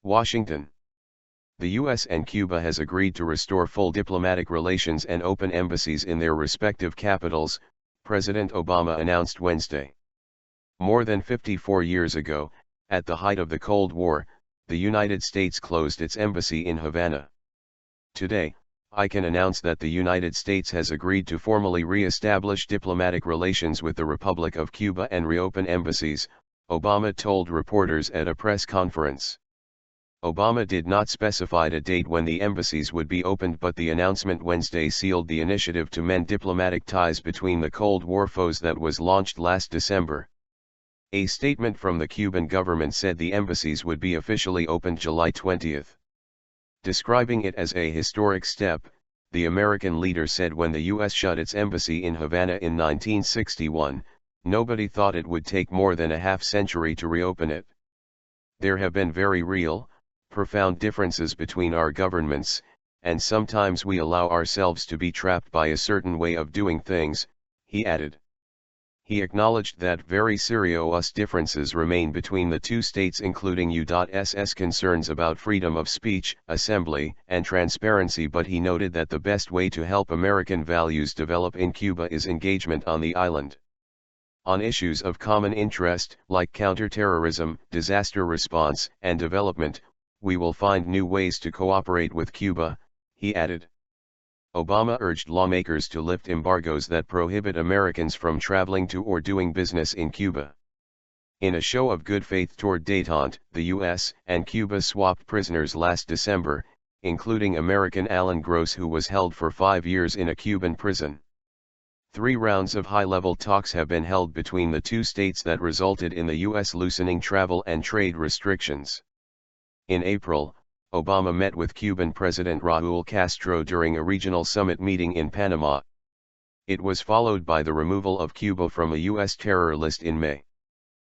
Washington. The U.S. and Cuba has agreed to restore full diplomatic relations and open embassies in their respective capitals, President Obama announced Wednesday. More than 54 years ago, at the height of the Cold War, the United States closed its embassy in Havana. Today, I can announce that the United States has agreed to formally re-establish diplomatic relations with the Republic of Cuba and reopen embassies, Obama told reporters at a press conference. Obama did not specify a date when the embassies would be opened, but the announcement Wednesday sealed the initiative to mend diplomatic ties between the Cold War foes that was launched last December. A statement from the Cuban government said the embassies would be officially opened July 20. Describing it as a historic step, the American leader said when the U.S. shut its embassy in Havana in 1961, nobody thought it would take more than a half-century to reopen it. There have been very real, profound differences between our governments, and sometimes we allow ourselves to be trapped by a certain way of doing things, he added. He acknowledged that very serious differences remain between the two states, including U.S. concerns about freedom of speech, assembly, and transparency, but he noted that the best way to help American values develop in Cuba is engagement on the island. On issues of common interest, like counterterrorism, disaster response, and development, we will find new ways to cooperate with Cuba, he added. Obama urged lawmakers to lift embargoes that prohibit Americans from traveling to or doing business in Cuba. In a show of good faith toward détente, the U.S. and Cuba swapped prisoners last December, including American Alan Gross, who was held for 5 years in a Cuban prison. 3 rounds of high-level talks have been held between the two states that resulted in the U.S. loosening travel and trade restrictions. In April, Obama met with Cuban President Raúl Castro during a regional summit meeting in Panama. It was followed by the removal of Cuba from a U.S. terror list in May.